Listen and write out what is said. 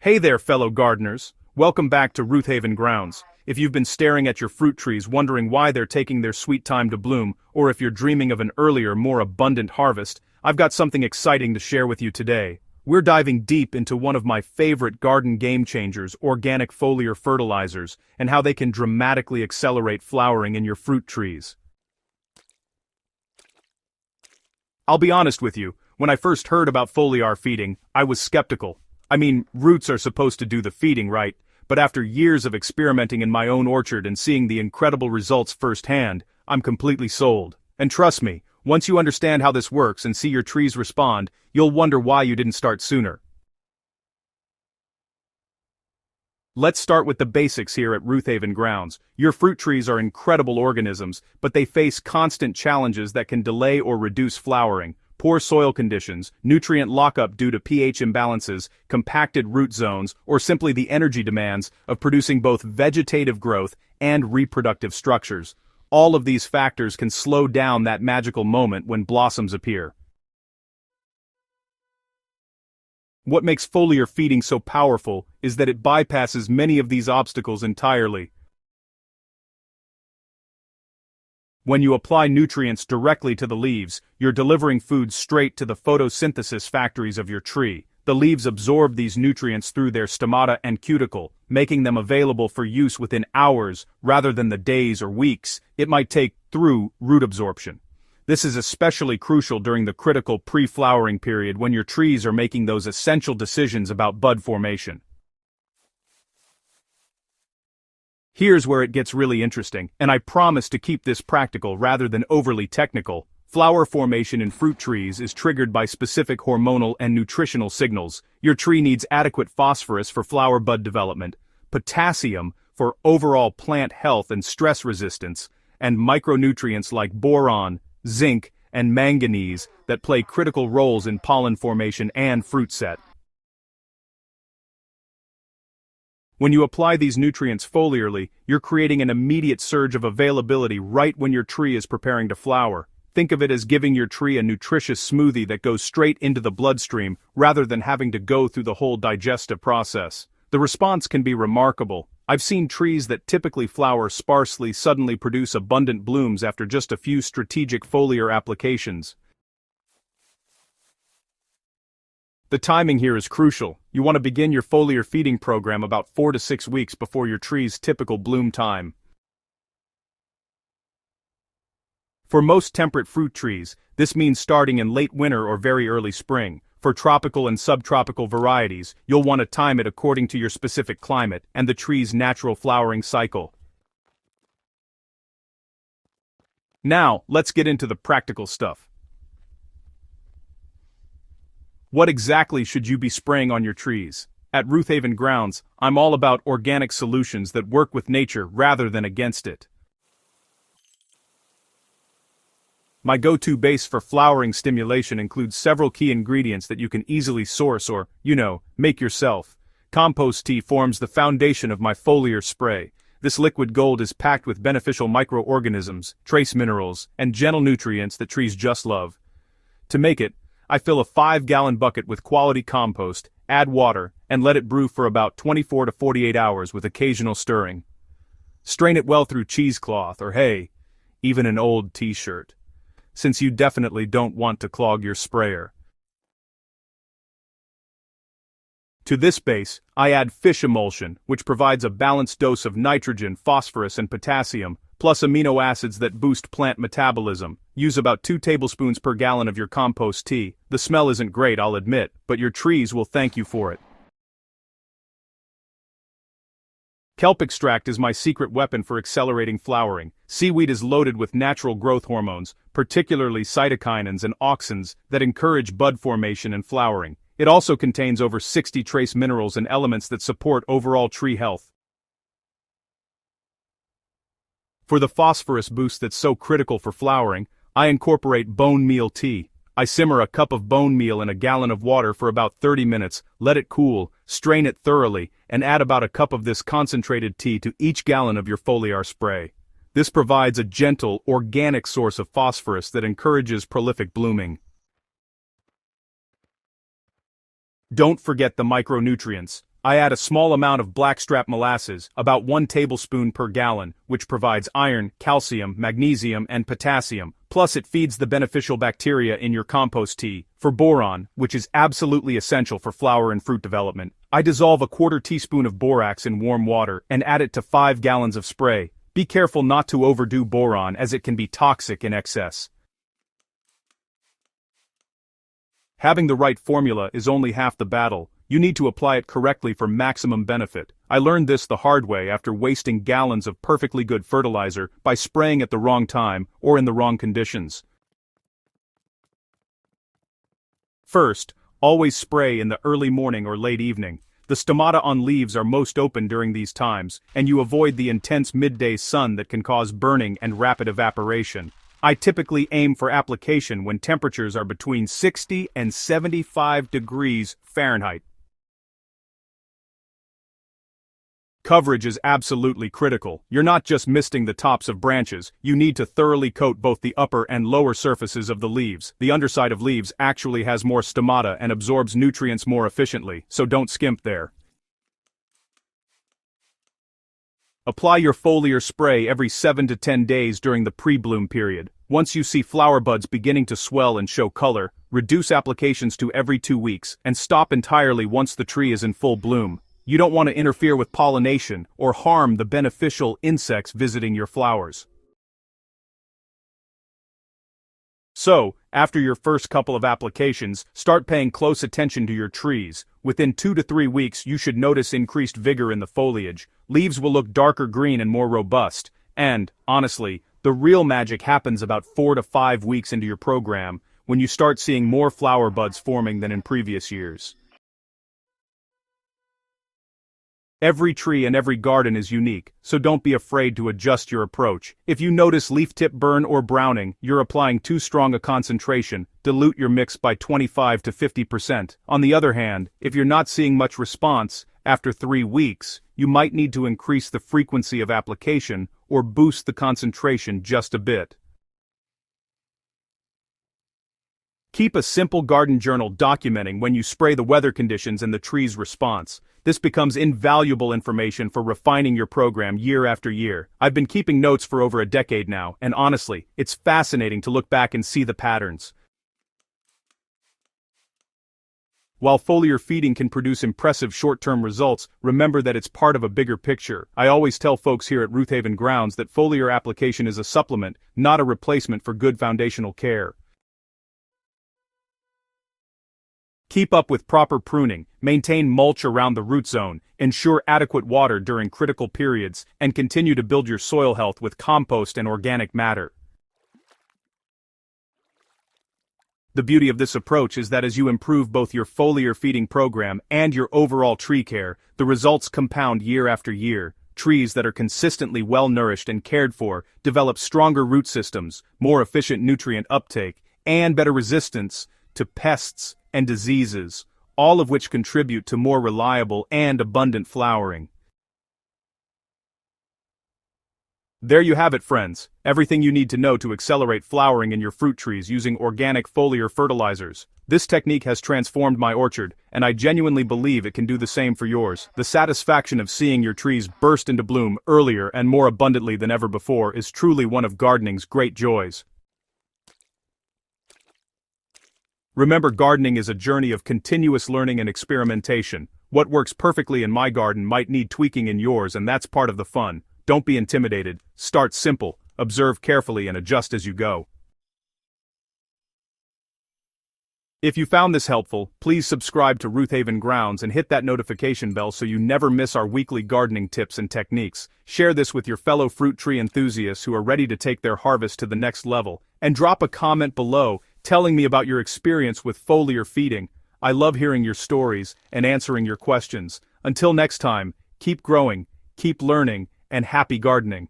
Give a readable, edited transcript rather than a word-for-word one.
Hey there, fellow gardeners. Welcome back to Roothaven Grounds. If you've been staring at your fruit trees wondering why they're taking their sweet time to bloom, or if you're dreaming of an earlier, more abundant harvest, I've got something exciting to share with you today. We're diving deep into one of my favorite garden game changers, organic foliar fertilizers, and how they can dramatically accelerate flowering in your fruit trees. I'll be honest with you, when I first heard about foliar feeding, I was skeptical. I mean, roots are supposed to do the feeding, right? But after years of experimenting in my own orchard and seeing the incredible results firsthand, I'm completely sold. And trust me, once you understand how this works and see your trees respond, you'll wonder why you didn't start sooner. Let's start with the basics here at Roothaven Grounds. Your fruit trees are incredible organisms, but they face constant challenges that can delay or reduce flowering. Poor soil conditions, nutrient lockup due to pH imbalances, compacted root zones, or simply the energy demands of producing both vegetative growth and reproductive structures. All of these factors can slow down that magical moment when blossoms appear. What makes foliar feeding so powerful is that it bypasses many of these obstacles entirely. When you apply nutrients directly to the leaves, you're delivering food straight to the photosynthesis factories of your tree. The leaves absorb these nutrients through their stomata and cuticle, making them available for use within hours rather than the days or weeks it might take through root absorption. This is especially crucial during the critical pre-flowering period when your trees are making those essential decisions about bud formation. Here's where it gets really interesting, and I promise to keep this practical rather than overly technical. Flower formation in fruit trees is triggered by specific hormonal and nutritional signals. Your tree needs adequate phosphorus for flower bud development, potassium for overall plant health and stress resistance, and micronutrients like boron, zinc, and manganese that play critical roles in pollen formation and fruit set. When you apply these nutrients foliarly, you're creating an immediate surge of availability right when your tree is preparing to flower. Think of it as giving your tree a nutritious smoothie that goes straight into the bloodstream rather than having to go through the whole digestive process. The response can be remarkable. I've seen trees that typically flower sparsely suddenly produce abundant blooms after just a few strategic foliar applications. The timing here is crucial. You want to begin your foliar feeding program about 4 to 6 weeks before your tree's typical bloom time. For most temperate fruit trees, this means starting in late winter or very early spring. For tropical and subtropical varieties, you'll want to time it according to your specific climate and the tree's natural flowering cycle. Now, let's get into the practical stuff. What exactly should you be spraying on your trees? At Roothaven Grounds, I'm all about organic solutions that work with nature rather than against it. My go-to base for flowering stimulation includes several key ingredients that you can easily source or, make yourself. Compost tea forms the foundation of my foliar spray. This liquid gold is packed with beneficial microorganisms, trace minerals, and gentle nutrients that trees just love. To make it, I fill a 5-gallon bucket with quality compost, add water, and let it brew for about 24 to 48 hours with occasional stirring. Strain it well through cheesecloth or even an old t-shirt, since you definitely don't want to clog your sprayer. To this base, I add fish emulsion, which provides a balanced dose of nitrogen, phosphorus, and potassium, plus amino acids that boost plant metabolism. Use about 2 tablespoons per gallon of your compost tea. The smell isn't great, I'll admit, but your trees will thank you for it. Kelp extract is my secret weapon for accelerating flowering. Seaweed is loaded with natural growth hormones, particularly cytokinins and auxins, that encourage bud formation and flowering. It also contains over 60 trace minerals and elements that support overall tree health. For the phosphorus boost that's so critical for flowering, I incorporate bone meal tea. I simmer a cup of bone meal in a gallon of water for about 30 minutes, let it cool, strain it thoroughly, and add about a cup of this concentrated tea to each gallon of your foliar spray. This provides a gentle, organic source of phosphorus that encourages prolific blooming. Don't forget the micronutrients. I add a small amount of blackstrap molasses, about 1 tablespoon per gallon, which provides iron, calcium, magnesium, and potassium. Plus it feeds the beneficial bacteria in your compost tea. For boron, which is absolutely essential for flower and fruit development, I dissolve a 1/4 teaspoon of borax in warm water and add it to 5 gallons of spray. Be careful not to overdo boron as it can be toxic in excess. Having the right formula is only half the battle. You need to apply it correctly for maximum benefit. I learned this the hard way after wasting gallons of perfectly good fertilizer by spraying at the wrong time or in the wrong conditions. First, always spray in the early morning or late evening. The stomata on leaves are most open during these times, and you avoid the intense midday sun that can cause burning and rapid evaporation. I typically aim for application when temperatures are between 60 and 75 degrees Fahrenheit. Coverage is absolutely critical. You're not just misting the tops of branches, you need to thoroughly coat both the upper and lower surfaces of the leaves. The underside of leaves actually has more stomata and absorbs nutrients more efficiently, so don't skimp there. Apply your foliar spray every 7 to 10 days during the pre-bloom period. Once you see flower buds beginning to swell and show color, reduce applications to every 2 weeks, and stop entirely once the tree is in full bloom. You don't want to interfere with pollination or harm the beneficial insects visiting your flowers. So, after your first couple of applications, start paying close attention to your trees. Within 2 to 3 weeks you should notice increased vigor in the foliage. Leaves will look darker green and more robust, and, honestly, the real magic happens about 4 to 5 weeks into your program, when you start seeing more flower buds forming than in previous years. Every tree and every garden is unique, so don't be afraid to adjust your approach. If you notice leaf tip burn or browning, you're applying too strong a concentration. Dilute your mix by 25 to 50%. On the other hand, if you're not seeing much response, after 3 weeks, you might need to increase the frequency of application or boost the concentration just a bit. Keep a simple garden journal documenting when you spray, the weather conditions, and the tree's response. This becomes invaluable information for refining your program year after year. I've been keeping notes for over a decade now, and honestly, it's fascinating to look back and see the patterns. While foliar feeding can produce impressive short-term results, remember that it's part of a bigger picture. I always tell folks here at Roothaven Grounds that foliar application is a supplement, not a replacement for good foundational care. Keep up with proper pruning, maintain mulch around the root zone, ensure adequate water during critical periods, and continue to build your soil health with compost and organic matter. The beauty of this approach is that as you improve both your foliar feeding program and your overall tree care, the results compound year after year. Trees that are consistently well-nourished and cared for develop stronger root systems, more efficient nutrient uptake, and better resistance to pests and diseases, all of which contribute to more reliable and abundant flowering. There you have it, friends. Everything you need to know to accelerate flowering in your fruit trees using organic foliar fertilizers. This technique has transformed my orchard, and I genuinely believe it can do the same for yours. The satisfaction of seeing your trees burst into bloom earlier and more abundantly than ever before is truly one of gardening's great joys. Remember, gardening is a journey of continuous learning and experimentation. What works perfectly in my garden might need tweaking in yours, and that's part of the fun. Don't be intimidated. Start simple, observe carefully, and adjust as you go. If you found this helpful, please subscribe to Roothaven Grounds and hit that notification bell so you never miss our weekly gardening tips and techniques. Share this with your fellow fruit tree enthusiasts who are ready to take their harvest to the next level. And drop a comment below telling me about your experience with foliar feeding. I love hearing your stories and answering your questions. Until next time, keep growing, keep learning, and happy gardening.